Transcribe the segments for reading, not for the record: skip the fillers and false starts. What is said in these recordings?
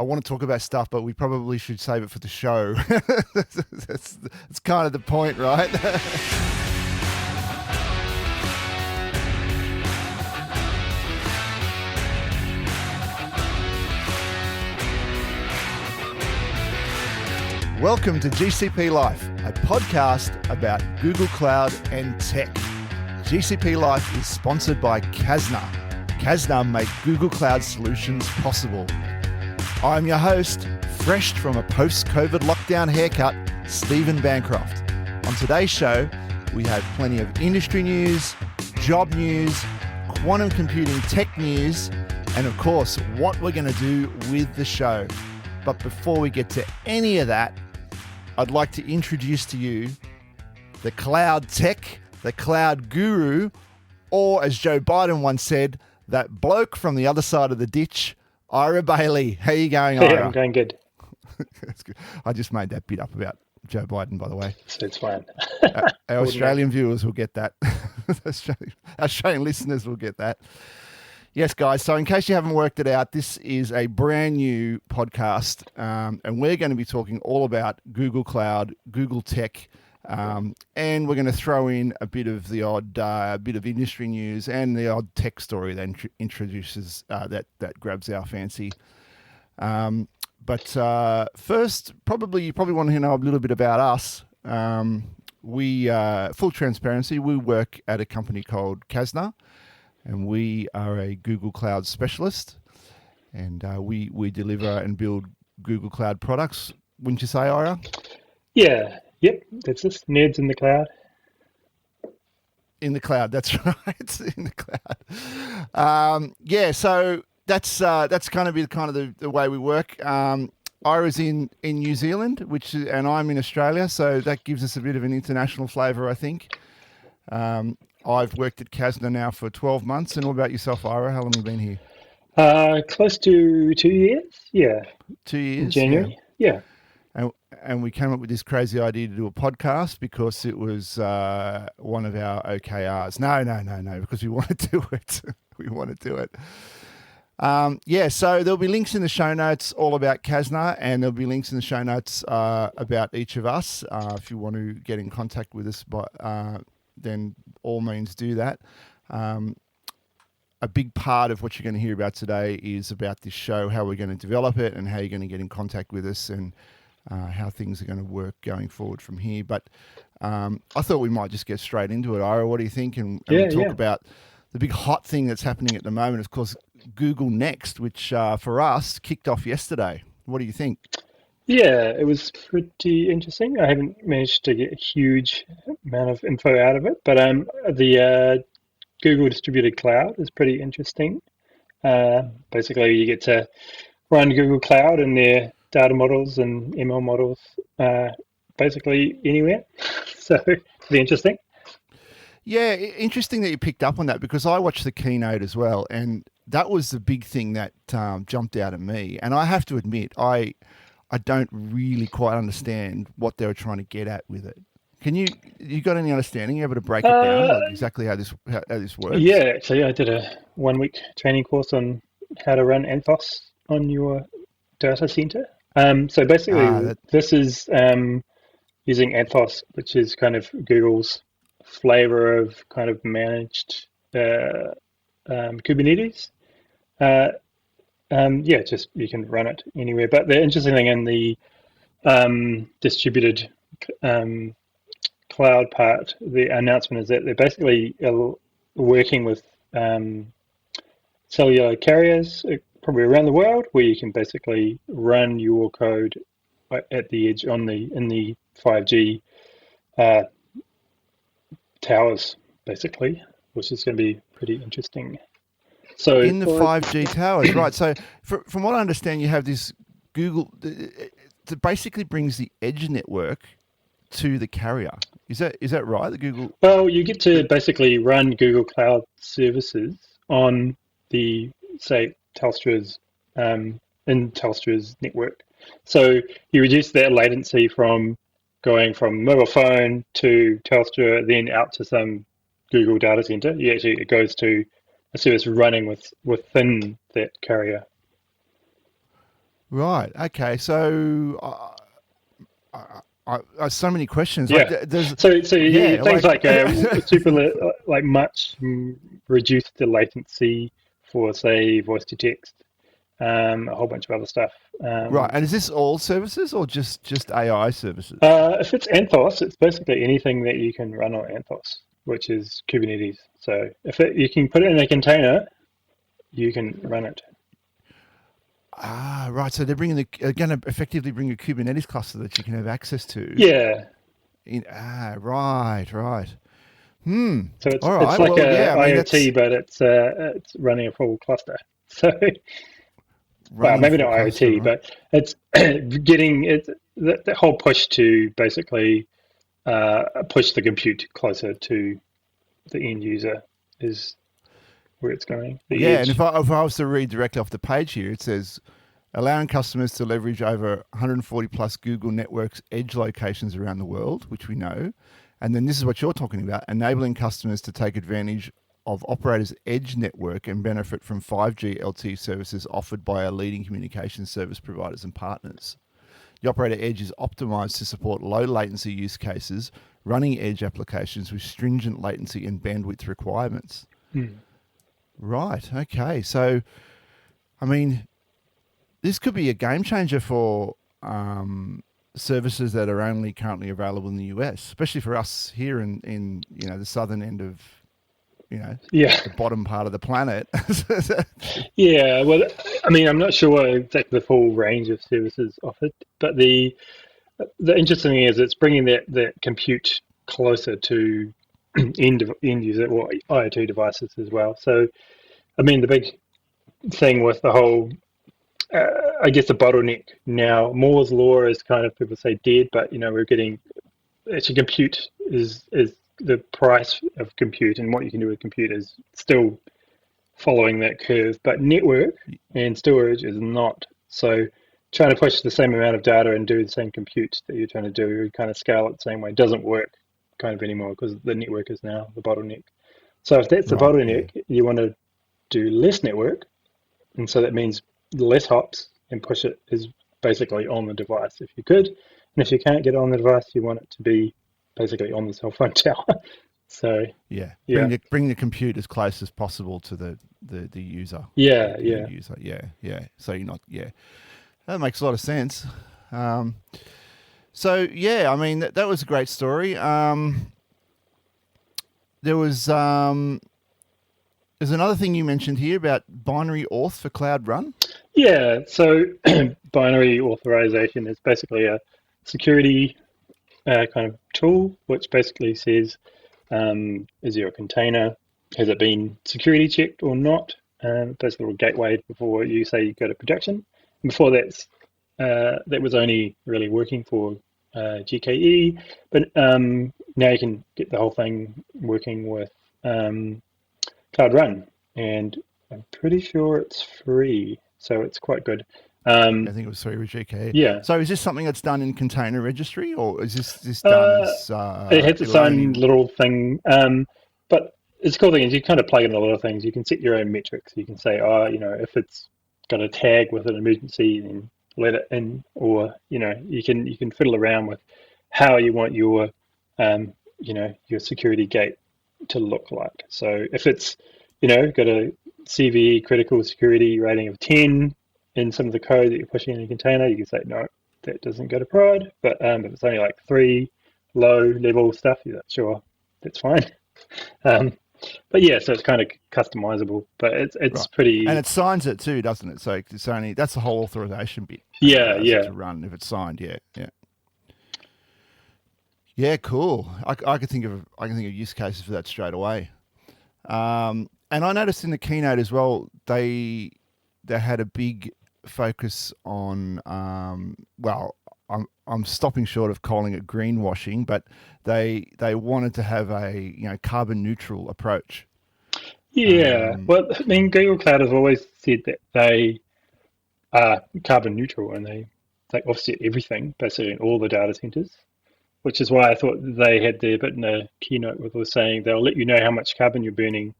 I want to talk about stuff, but we probably should save it for the show. That's kind of the point, right? Welcome to GCP Life, a podcast about Google Cloud and tech. GCP Life is sponsored by Kasna. Kasna make Google Cloud solutions possible. I'm your host, fresh from a post-COVID lockdown haircut, Stephen Bancroft. On today's show, we have plenty of industry news, job news, quantum computing tech news, and of course, what we're going to do with the show. But before we get to any of that, I'd like to introduce to you the cloud tech, the cloud guru, or as Joe Biden once said, that bloke from the other side of the ditch, Ira Bailey. How are you going, Ira? Yeah, I'm going good. That's good. I just made that bit up about Joe Biden, by the way. So it's fine. Our Australian viewers will get that. Australian listeners will get that. Yes, guys. So in case you haven't worked it out, this is a brand new podcast, and we're going to be talking all about Google Cloud, Google Tech, and we're going to throw in a bit of the odd bit of industry news and the odd tech story that introduces that grabs our fancy. But first, you probably want to know a little bit about us. We full transparency, we work at a company called Kasna. And we are a Google Cloud specialist, and we deliver and build Google Cloud products. Wouldn't you say, Ira? Yeah, yep, that's us, nerds in the cloud. In the cloud, that's right, in the cloud. So that's going to be the way we work. Ira's in New Zealand, and I'm in Australia, so that gives us a bit of an international flavour, I think. I've worked at Kasna now for 12 months. And what about yourself, Ira? How long have you been here? Close to 2 years, yeah. 2 years? In January, yeah. And we came up with this crazy idea to do a podcast because it was one of our OKRs. No, because we want to do it. We want to do it. So there'll be links in the show notes all about Kasna, and there'll be links in the show notes about each of us. If you want to get in contact with us, then all means do that. A big part of what you're going to hear about today is about this show, how we're going to develop it and how you're going to get in contact with us and how things are going to work going forward from here. But I thought we might just get straight into it. Ira, what do you think? And we talk about the big hot thing that's happening at the moment, of course, Google Next, which for us kicked off yesterday. What do you think? Yeah, it was pretty interesting. I haven't managed to get a huge amount of info out of it, but the Google Distributed Cloud is pretty interesting. Basically, you get to run Google Cloud and their data models and ML models basically anywhere. So, pretty interesting. Yeah, interesting that you picked up on that because I watched the keynote as well, and that was the big thing that jumped out at me. And I have to admit, I don't really quite understand what they were trying to get at with it. You got any understanding? You able to break it down, like exactly how this works? Yeah, actually, I did a 1 week training course on how to run Anthos on your data center. So basically, this is using Anthos, which is kind of Google's flavor of kind of managed Kubernetes. Just you can run it anywhere. But the interesting thing in the distributed cloud part, the announcement is that they're basically working with cellular carriers probably around the world, where you can basically run your code at the edge in the 5G towers, basically, which is going to be pretty interesting. So in the 5G towers, right? So from what I understand, you have this Google that basically brings the edge network to the carrier. Is that right? The Google. Well, you get to basically run Google Cloud services on the Telstra's in Telstra's network. So you reduce that latency from going from mobile phone to Telstra, then out to some Google data center. It goes to a service running within that carrier. Right. Okay. So so many questions. Like Yeah. there's, So yeah, things like like like much reduce the latency for say voice to text, a whole bunch of other stuff. right. Um, And is this all services or just AI services? if it's Anthos, it's basically anything that you can run on Anthos, which is Kubernetes. So you can put it in a container, you can run it. Ah, right. So they're going to effectively bring a Kubernetes cluster that you can have access to. Yeah. Right, right. Hmm. So All it's right. like Well, a yeah. I mean, that's IoT, but it's running a full cluster. So well, running a maybe full not cluster, IoT, right? but it's getting it the whole push to basically push the compute closer to the end user is where it's going. The Yeah. And edge. if I was to read directly off the page here, it says allowing customers to leverage over 140 plus Google Networks edge locations around the world, which we know. And then this is what you're talking about, enabling customers to take advantage of operators' edge network and benefit from 5G LTE services offered by our leading communication service providers and partners. The operator edge is optimized to support low latency use cases, running edge applications with stringent latency and bandwidth requirements. Hmm. Right. Okay. So, I mean, this could be a game changer for services that are only currently available in the US, especially for us here in the southern end of Yeah, the bottom part of the planet. yeah. Well, I mean, I'm not sure exactly the full range of services offered, but the interesting thing is it's bringing that compute closer to end user or IoT devices as well. So, I mean, the big thing with the whole, I guess, the bottleneck now, Moore's law is kind of people say dead, but we're getting actually compute is the price of compute and what you can do with compute is still following that curve, but network and storage is not. So trying to push the same amount of data and do the same compute that you're trying to do, kind of scale it the same way, doesn't work kind of anymore because the network is now the bottleneck. So if that's the Right. Yeah. bottleneck, you want to do less network, and so that means less hops and push it is basically on the device if you could. And if you can't get it on the device, you want it to be basically on the cell phone tower. So Yeah. yeah, Bring the compute as close as possible to the user, yeah, the yeah. end user. Yeah. Yeah. So you're not. Yeah. That makes a lot of sense. Um, so yeah, I mean that was a great story. There was there's another thing you mentioned here about binary auth for Cloud Run. Yeah, so binary authorization is basically a security kind of tool, which basically says, is your container, has it been security checked or not? There's a little gateway before you say you go to production. Before that was only really working for GKE, but now you can get the whole thing working with Cloud Run, and I'm pretty sure it's free, so it's quite good. I think it was 3 with GKE. Yeah, So is this something that's done in container registry, or is this done uh, as it has its own alone little thing, but it's cool thing is you kind of plug in a lot of things. You can set your own metrics. You can say, oh, if it's got a tag with an emergency, then let it in, or you can fiddle around with how you want your security gate to look like. So if it's, got a CVE critical security rating of 10 in some of the code that you're pushing in a container, you can say, no, that doesn't go to prod. But if it's only like 3 low level stuff, you're like, sure, that's fine. Um, but yeah, so it's kind of customizable, but it's right? And pretty, it signs it too, doesn't it? So it's only that's the whole authorization bit, and it yeah, allows it yeah. to run if it's signed. Yeah, yeah, yeah. Cool. I can think of use cases for that straight away. And I noticed in the keynote as well, they had a big focus on well, I'm stopping short of calling it greenwashing, but they wanted to have a carbon neutral approach. Yeah, Um, well, I mean, Google Cloud has always said that they are carbon neutral and they offset everything, basically in all the data centers, which is why I thought they had their bit in the keynote with was saying they'll let you know how much carbon you're burning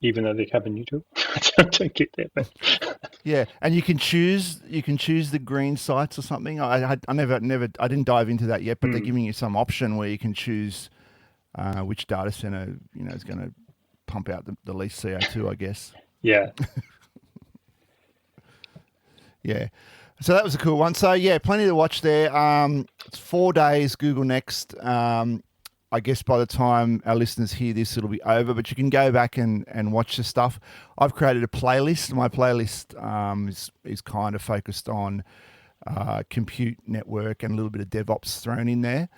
even though they're carbon neutral. I don't get that, but Yeah, and you can choose the green sites or something. I didn't dive into that yet, but they're giving you some option where you can choose which data center is going to pump out the least CO2, I guess. yeah. Yeah. So that was a cool one. So yeah, plenty to watch there. It's 4 days Google Next. I guess by the time our listeners hear this, it'll be over, but you can go back and watch the stuff. I've created a playlist. My playlist is kind of focused on compute network and a little bit of DevOps thrown in there,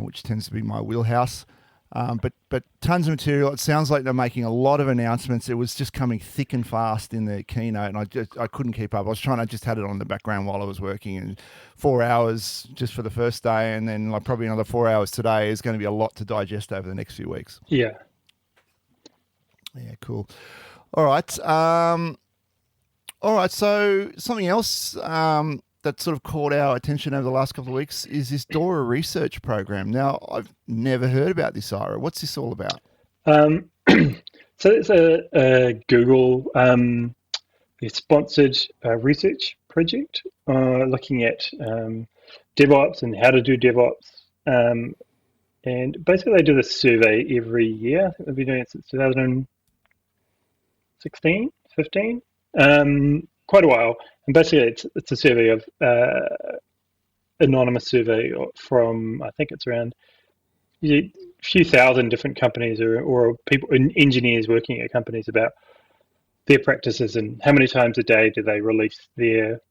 which tends to be my wheelhouse. But tons of material. It sounds like they're making a lot of announcements. It was just coming thick and fast in the keynote, and I couldn't keep up. I just had it on the background while I was working, and 4 hours just for the first day, and then like probably another 4 hours today is going to be a lot to digest over the next few weeks. Yeah. Yeah, cool. All right. So something else that sort of caught our attention over the last couple of weeks is this Dora Research Program. Now, I've never heard about this, Ira. What's this all about? So it's a Google sponsored research project looking at DevOps and how to do DevOps. And basically, they do this survey every year. I think they've been doing it since 2016, 15, quite a while. And basically, it's a survey of anonymous survey from, I think it's around a few thousand different companies or people, engineers working at companies about their practices and how many times a day do they release their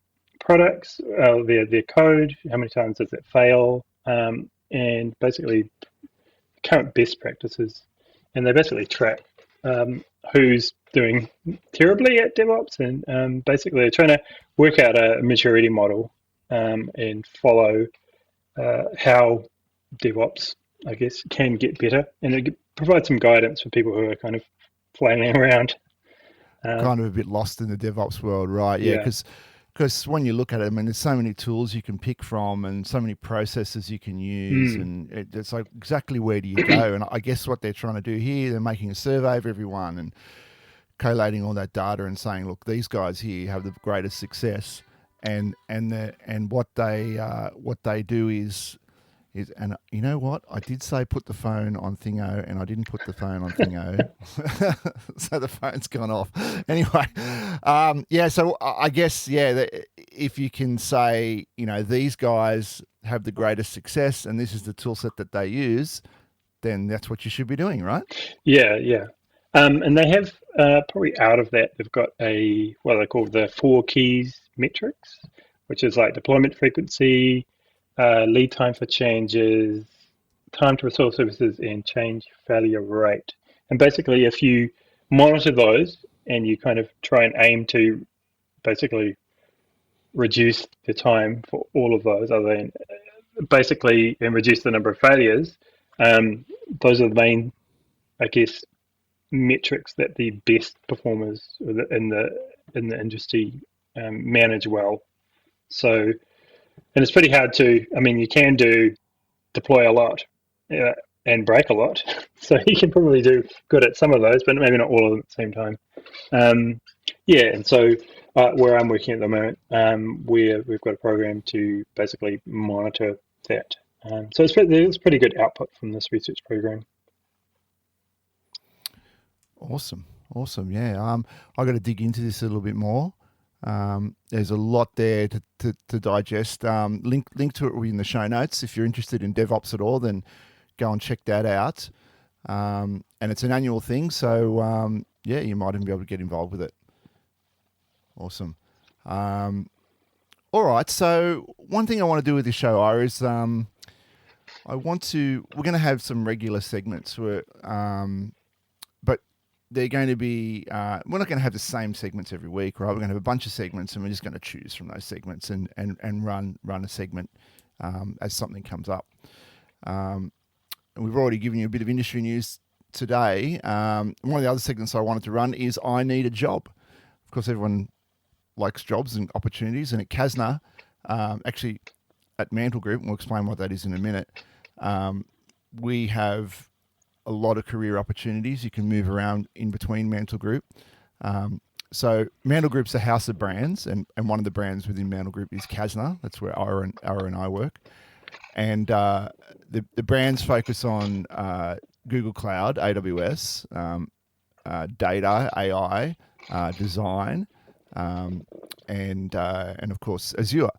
products, their code, how many times does it fail, and basically current best practices. And they basically track who's doing terribly at DevOps, and basically they're trying to work out a maturity model and follow how DevOps, I guess, can get better, and it provides some guidance for people who are kind of flailing around. Kind of a bit lost in the DevOps world, right? Yeah, because when you look at it, I mean, there's so many tools you can pick from and so many processes you can use, and it's like exactly where do you go? And I guess what they're trying to do here, they're making a survey of everyone and collating all that data and saying, look, these guys here have the greatest success, and what they do is and you know what? I did say put the phone on Thingo, and I didn't put the phone on Thingo, so the phone's gone off. Anyway, so I guess if you can say, these guys have the greatest success, and this is the tool set that they use, then that's what you should be doing, right? Yeah. And they have probably out of that, they've got what they call the 4 keys metrics, which is like deployment frequency, lead time for changes, time to restore services, and change failure rate. And basically, if you monitor those and you kind of try and aim to basically reduce the time for all of those, other than basically and reduce the number of failures, those are the main, I guess, metrics that the best performers in the industry manage well. So. And it's pretty hard you can deploy a lot and break a lot. So you can probably do good at some of those, but maybe not all of them at the same time. And so where I'm working at the moment, we've got a program to basically monitor that. So it's pretty good output from this research program. Awesome. Yeah. I got to dig into this a little bit more. There's a lot there to digest. Link to it in the show notes. If you're interested in DevOps at all, then go and check that out. And it's an annual thing, so you might even be able to get involved with it. Awesome. All right. So one thing I want to do with this show, Ira, is we're going to have some regular segments where, but they're going to be, we're not going to have the same segments every week, right? We're going to have a bunch of segments, and we're just going to choose from those segments and run a segment as something comes up. And we've already given you a bit of industry news today. One of the other segments I wanted to run is I Need a Job. Of course, everyone likes jobs and opportunities, and at Kasna, actually at Mantle Group, and we'll explain what that is in a minute, we have a lot of career opportunities. You can move around in between Mantle Group. So Mantle Group's a house of brands, and one of the brands within Mantle Group is Casna. That's where Ira and I work. And the brands focus on Google Cloud, AWS, data, AI, design, and of course Azure.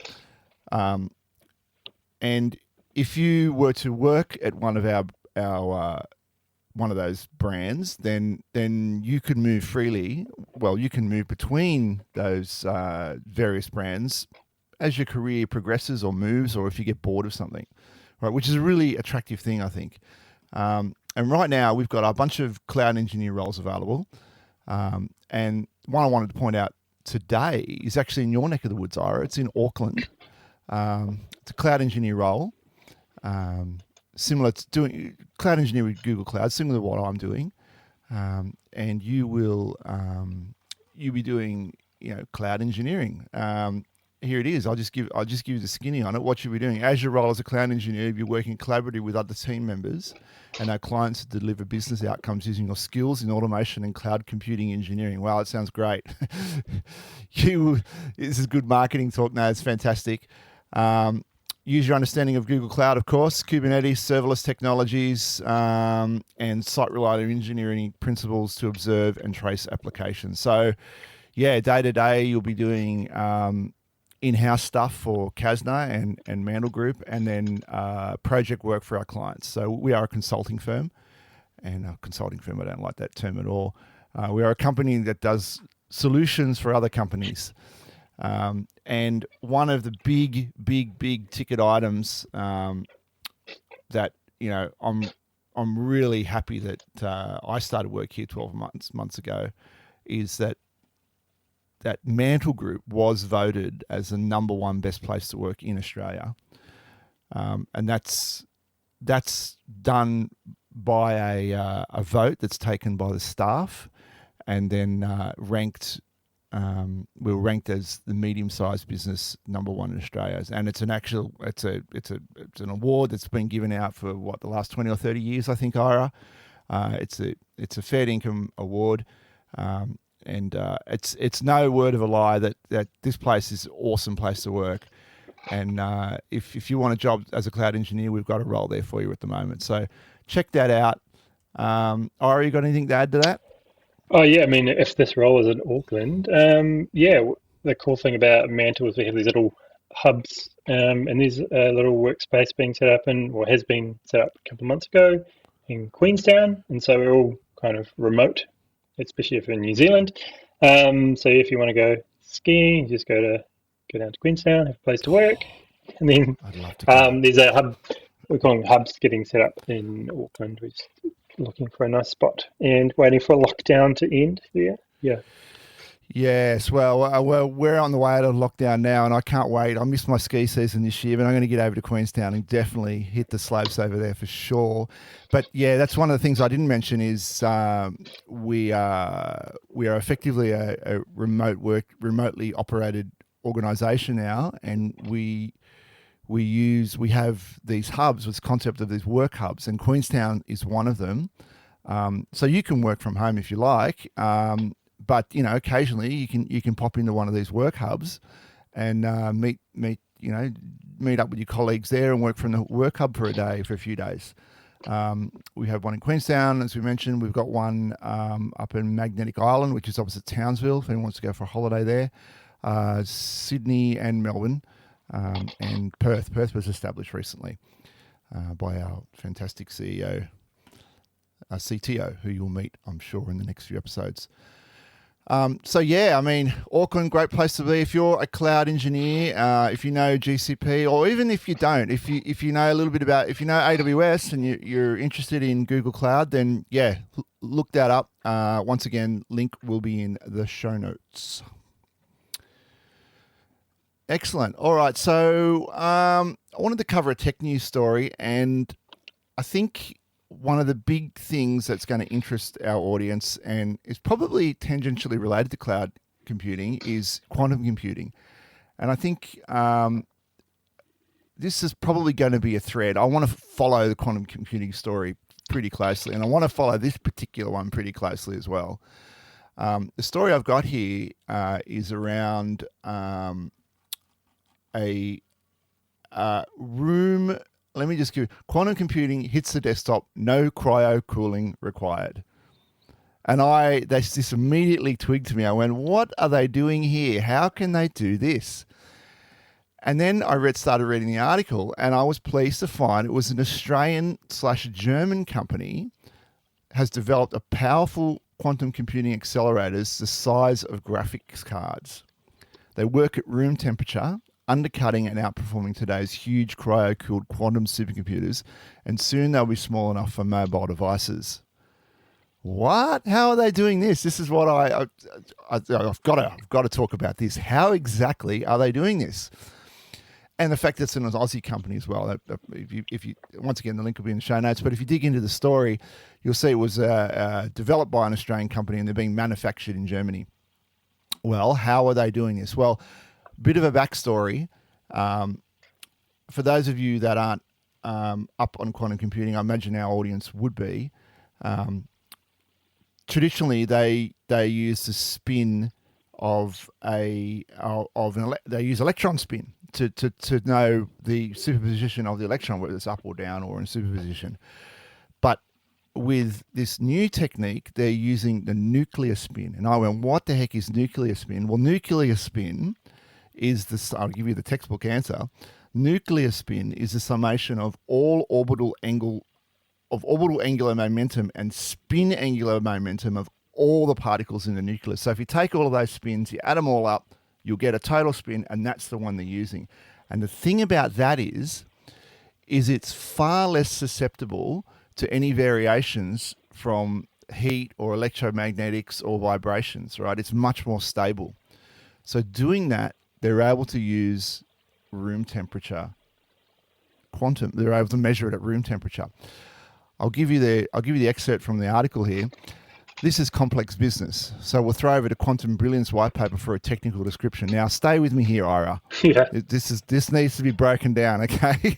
And if you were to work at one of our one of those brands, then you could move freely. Well, you can move between those various brands as your career progresses or moves, or if you get bored of something, right? Which is a really attractive thing, I think. And right now, we've got a bunch of cloud engineer roles available. And one I wanted to point out today is actually in your neck of the woods, Ira. It's in Auckland. It's a cloud engineer role, similar to doing cloud engineer with Google Cloud, similar to what I'm doing. And you'll be doing cloud engineering. Here it is. I'll just give you the skinny on it. What you'll be doing as your role as a cloud engineer, you'll be working collaboratively with other team members and our clients to deliver business outcomes using your skills in automation and cloud computing engineering. Wow, it sounds great. This is good marketing talk. No, it's fantastic. Use your understanding of Google Cloud, of course, Kubernetes, serverless technologies, and site reliability engineering principles to observe and trace applications. So, yeah, day to day, you'll be doing in-house stuff for Casna and Mantle Group, and then project work for our clients. So we are a consulting firm, and a consulting firm, I don't like that term at all. We are a company that does solutions for other companies. And one of the big ticket items that I'm really happy that I started work here 12 months ago is that Mantle Group was voted as the number one best place to work in Australia, and that's done by a vote that's taken by the staff, and then ranked. We were ranked as the medium-sized business number one in Australia, and it's an award that's been given out for the last 20 or 30 years, I think, Ira. It's a fair income award, and it's no word of a lie that this place is an awesome place to work. And if you want a job as a cloud engineer, we've got a role there for you at the moment. So check that out. Ira, you got anything to add to that? Oh yeah, I mean, if this role is in Auckland, the cool thing about Mantle is we have these little hubs, and there's a little workspace being set up or has been set up a couple of months ago in Queenstown, and so we're all kind of remote, especially if you're in New Zealand. So if you want to go skiing, you just go down to Queenstown, have a place to work, and then I'd love to go. there's a hub. We call them hubs getting set up in Auckland, which looking for a nice spot and waiting for lockdown to end there. Yeah. Yes, well, we're on the way out of lockdown now, and I can't wait. I missed my ski season this year, but I'm going to get over to Queenstown and definitely hit the slopes over there for sure. But yeah, that's one of the things I didn't mention is we are effectively a remotely operated organisation now, and we have these hubs, this concept of these work hubs, and Queenstown is one of them. So you can work from home if you like, but occasionally you can pop into one of these work hubs and meet up with your colleagues there and work from the work hub for a few days. We have one in Queenstown, as we mentioned. We've got one up in Magnetic Island, which is opposite Townsville, if anyone wants to go for a holiday there. Sydney and Melbourne. And Perth. Perth was established recently by our fantastic CTO, who you'll meet, I'm sure, in the next few episodes. So yeah, I mean, Auckland, great place to be if you're a cloud engineer. If you know GCP, or even if you don't, if you know a little bit about, if you know AWS and you're interested in Google Cloud, then yeah, look that up. Once again, link will be in the show notes. Excellent. All right. So I wanted to cover a tech news story, and I think one of the big things that's going to interest our audience and is probably tangentially related to cloud computing is quantum computing. And I think this is probably going to be a thread. I want to follow the quantum computing story pretty closely, and I want to follow this particular one pretty closely as well. The story I've got here is around a room. Let me just give you, quantum computing hits the desktop, no cryo cooling required. And this immediately twigged to me. I went, what are they doing here? How can they do this? And then I started reading the article, and I was pleased to find it was an Australian/German company has developed a powerful quantum computing accelerators the size of graphics cards. They work at room temperature, undercutting and outperforming today's huge cryo-cooled quantum supercomputers, and soon they'll be small enough for mobile devices. What? How are they doing this? This is what I've got to talk about this. How exactly are they doing this? And the fact that it's an Aussie company as well. If you once again, the link will be in the show notes. But if you dig into the story, you'll see it was developed by an Australian company and they're being manufactured in Germany. Well, how are they doing this? Well, bit of a backstory. For those of you that aren't up on quantum computing, I imagine our audience would be. Traditionally, they use the spin they use electron spin to know the superposition of the electron, whether it's up or down or in superposition. But with this new technique, they're using the nuclear spin. And I went, what the heck is nuclear spin? Well, nuclear spin is this. I'll give you the textbook answer. Nuclear spin is the summation of all orbital angular momentum and spin angular momentum of all the particles in the nucleus. So if you take all of those spins, you add them all up, you'll get a total spin, and that's the one they're using. And the thing about that is it's far less susceptible to any variations from heat or electromagnetics or vibrations, right? It's much more stable. So doing that, they're able to use room temperature quantum. They're able to measure it at room temperature. I'll give you the excerpt from the article here. This is complex business. So we'll throw over to Quantum Brilliance white paper for a technical description. Now, stay with me here, Ira. Yeah. This needs to be broken down, okay?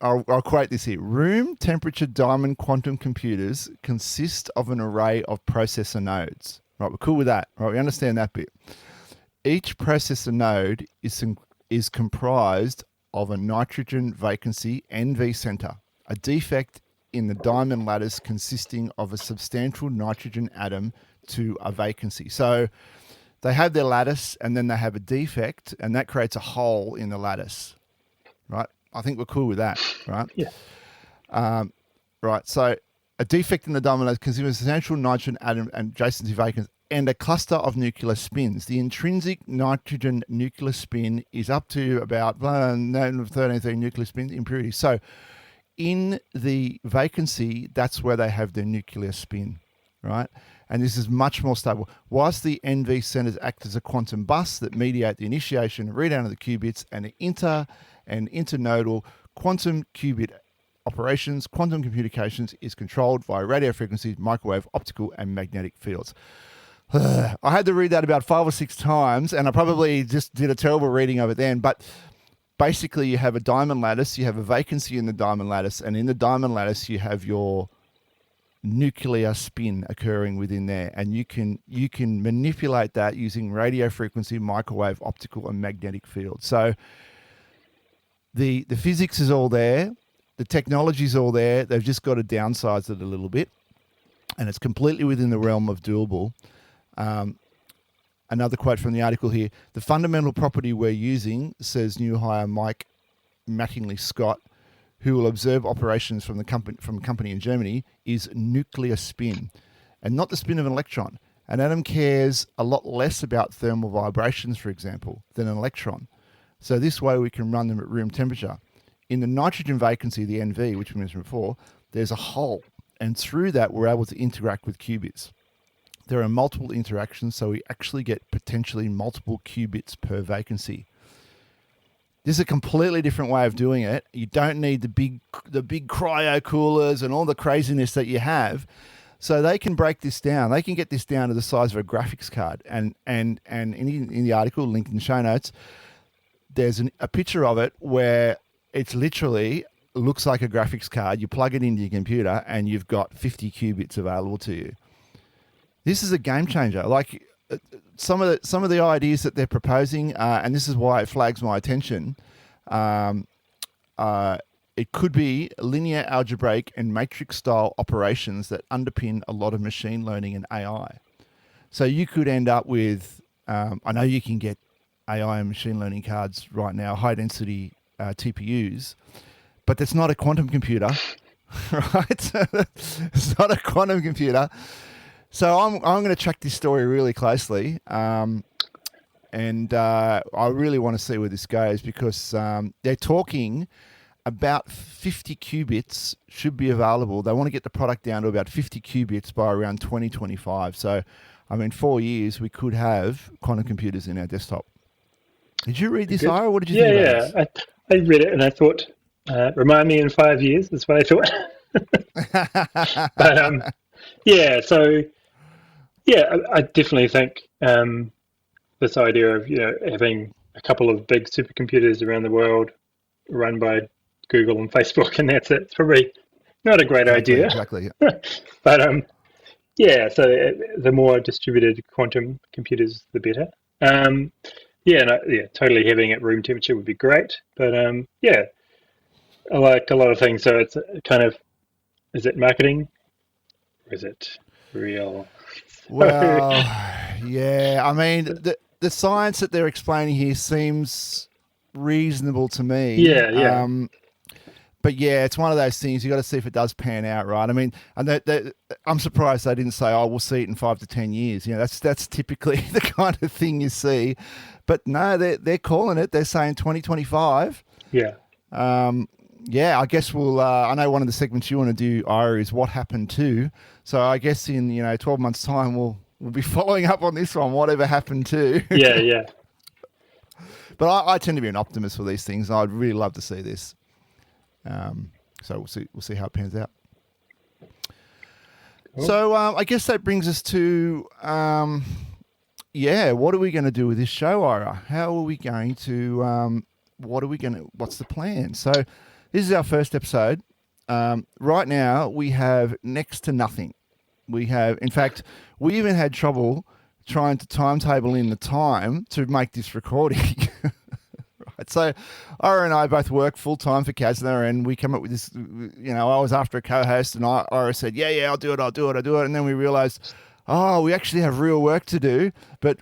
I'll quote this here. Room temperature diamond quantum computers consist of an array of processor nodes. Right, we're cool with that. Right, we understand that bit. Each processor node is comprised of a nitrogen vacancy NV center, a defect in the diamond lattice consisting of a substantial nitrogen atom to a vacancy. So they have their lattice and then they have a defect, and that creates a hole in the lattice, right? I think we're cool with that, right? Yeah. Right. So a defect in the diamond lattice consists of a substantial nitrogen atom and adjacency vacancy and a cluster of nuclear spins. The intrinsic nitrogen nuclear spin is up to about 13 nuclear spin impurity. So in the vacancy, that's where they have their nuclear spin, right? And this is much more stable. Whilst the NV centers act as a quantum bus that mediate the initiation and readout of the qubits and internodal quantum qubit operations, quantum communications is controlled via radio frequencies, microwave, optical, and magnetic fields. I had to read that about 5 or 6 times, and I probably just did a terrible reading of it then, but basically, you have a diamond lattice, you have a vacancy in the diamond lattice, and in the diamond lattice, you have your nuclear spin occurring within there, and you can manipulate that using radio frequency, microwave, optical, and magnetic fields. So the physics is all there, the technology is all there. They've just got to downsize it a little bit, and it's completely within the realm of doable. Another quote from the article here: the fundamental property we're using, says new hire Mike Mattingly Scott, who will observe operations from a company in Germany, is nuclear spin, and not the spin of an electron. An atom cares a lot less about thermal vibrations, for example, than an electron. So this way we can run them at room temperature. In the nitrogen vacancy, the NV, which we mentioned before, there's a hole, and through that we're able to interact with qubits. There are multiple interactions, so we actually get potentially multiple qubits per vacancy. This is a completely different way of doing it. You don't need the big cryo coolers and all the craziness that you have. So they can break this down. They can get this down to the size of a graphics card. And in the article, linked in the show notes, there's a picture of it where it's literally looks like a graphics card. You plug it into your computer, and you've got 50 qubits available to you. This is a game changer. Like some of the ideas that they're proposing, and this is why it flags my attention. It could be linear algebraic and matrix style operations that underpin a lot of machine learning and AI. So you could end up with, I know you can get AI and machine learning cards right now, high density TPUs, but that's not a quantum computer, right? It's not a quantum computer. So I'm going to track this story really closely, and I really want to see where this goes, because they're talking about 50 qubits should be available. They want to get the product down to about 50 qubits by around 2025. So, I mean, 4 years, we could have quantum computers in our desktop. Did you read this, Ira? What did you think about this? Yeah. I read it and I thought, remind me in 5 years, that's what I thought. But I definitely think this idea of having a couple of big supercomputers around the world run by Google and Facebook, and that's it. It's probably not a great idea. Exactly. But so the more distributed quantum computers, the better. Totally having it room temperature would be great. But I like a lot of things. So it's kind of, is it marketing or is it real? Well, yeah. I mean, the science that they're explaining here seems reasonable to me. Yeah. But yeah, it's one of those things you got to see if it does pan out, right? I mean, and I'm surprised they didn't say, "Oh, we'll see it in 5 to 10 years." That's typically the kind of thing you see. But no, they're calling it. They're saying 2025. Yeah. I guess we'll. I know one of the segments you want to do, Ira, is what happened to. So I guess in 12 months' time, we'll be following up on this one. Whatever happened to? Yeah. But I tend to be an optimist for these things. And I'd really love to see this. So we'll see how it pans out. Cool. So I guess that brings us to what are we going to do with this show, Ira? How are we going to what's the plan? So this is our first episode. Right now we have next to nothing. We even had trouble trying to timetable in the time to make this recording. Right. So Ira and I both work full time for Kasner, and we come up with this, I was after a co-host, and Ira said, yeah, I'll do it. And then we realized, we actually have real work to do, but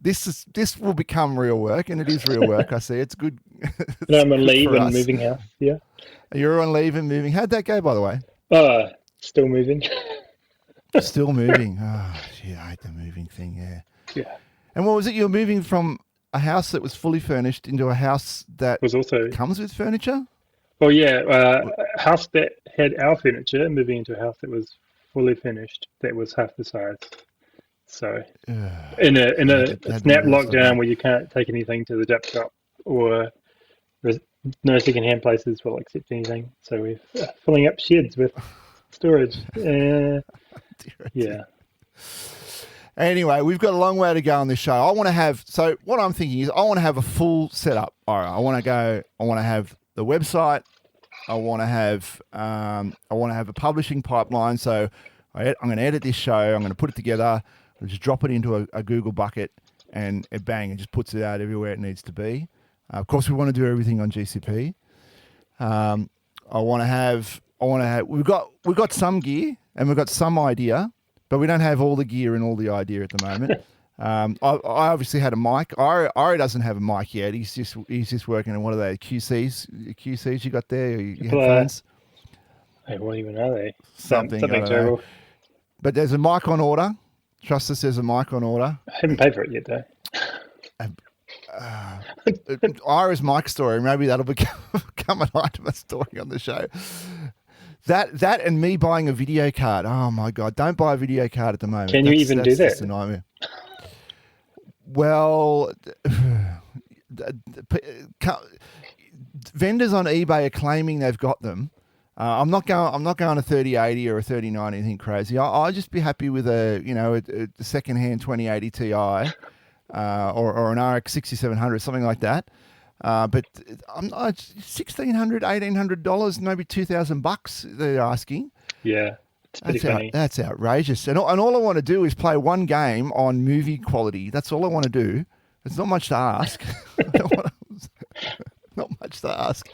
this will become real work, and it is real work. I see. It's good. And I'm on leave and moving house. Yeah. You're on leave and moving. How'd that go, by the way? Still moving. Still moving. Oh, gee, I hate the moving thing. Yeah. Yeah. And what was it? You were moving from a house that was fully furnished into a house that was also comes with furniture? Well, yeah, a house that had our furniture, moving into a house that was fully finished, that was half the size. So in a snap lockdown where you can't take anything to the dip shop, or there's no second-hand places will accept anything, so we're filling up sheds with storage. Yeah. Anyway, we've got a long way to go on this show. What I'm thinking is I want to have a full setup. All right, I want to have the website. I want to have a publishing pipeline. So I'm going to edit this show. I'm going to put it together. I'll just drop it into a Google bucket, and it just puts it out everywhere it needs to be. Of course, we want to do everything on GCP. We've got some gear and we've got some idea, but we don't have all the gear and all the idea at the moment. I obviously had a mic. Ari doesn't have a mic yet. He's just working on one of those QCs you got there. Your headphones. Hey, what even are they? Something terrible. But there's a mic on order. Trust us, there's a mic on order. I haven't paid for it yet, though. Ira's mic story. Maybe that'll become an item of story on the show. That and me buying a video card. Oh my God! Don't buy a video card at the moment. Can you even do that? That's a nightmare. Well, vendors on eBay are claiming they've got them. I'm not going a 3080 or a 3090, anything crazy. I'll just be happy with a secondhand 2080 Ti or an RX 6700, something like that. But I'm not $1,600, $1,800, maybe $2,000 they're asking. Yeah, it's pretty funny. That's outrageous. And all I want to do is play one game on movie quality. That's all I want to do. It's not much to ask. Not much to ask.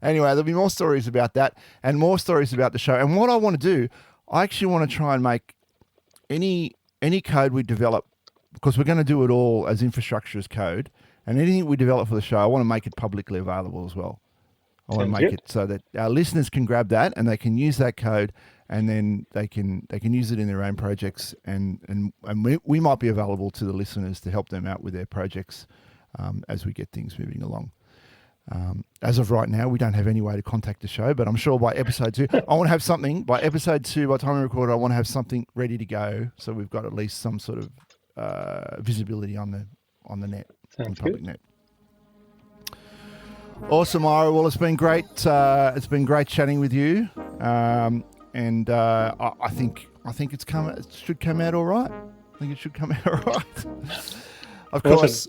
Anyway, there'll be more stories about that and more stories about the show. And what I want to do, I actually want to try and make any code we develop, because we're going to do it all as infrastructure as code, and anything we develop for the show, I want to make it publicly available as well. I want to make it so that our listeners can grab that and they can use that code, and then they can use it in their own projects, and we might be available to the listeners to help them out with their projects as we get things moving along. As of right now, we don't have any way to contact the show, but I'm sure by episode 2, I want to have something. By episode 2, by the time we record, I want to have something ready to go, so we've got at least some sort of visibility on the net, on the public net. Awesome, Ira. Well, it's been great. It's been great chatting with you, and I think it should come out all right. I think it should come out all right. Of course.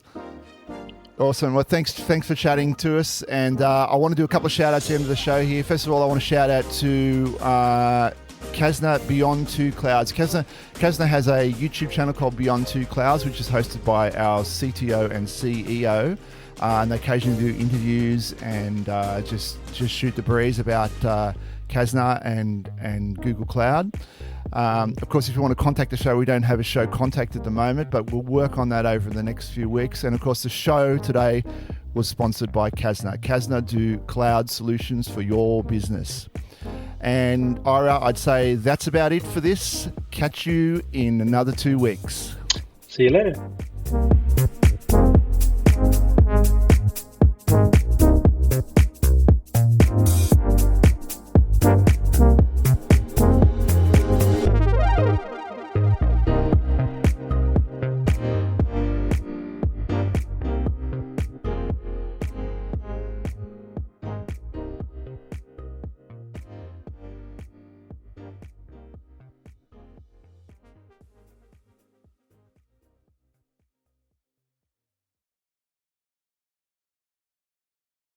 Awesome. Well, thanks for chatting to us. And I want to do a couple of shout outs at the end of the show here. First of all, I want to shout out to Kasna Beyond Two Clouds. Kasna has a YouTube channel called Beyond Two Clouds, which is hosted by our CTO and CEO. And they occasionally do interviews and just shoot the breeze about Kasna and Google Cloud. Of course, if you want to contact the show, we don't have a show contact at the moment, but we'll work on that over the next few weeks. And of course, the show today was sponsored by Kasna. Kasna do cloud solutions for your business. And Ira, I'd say that's about it for this. Catch you in another 2 weeks. See you later.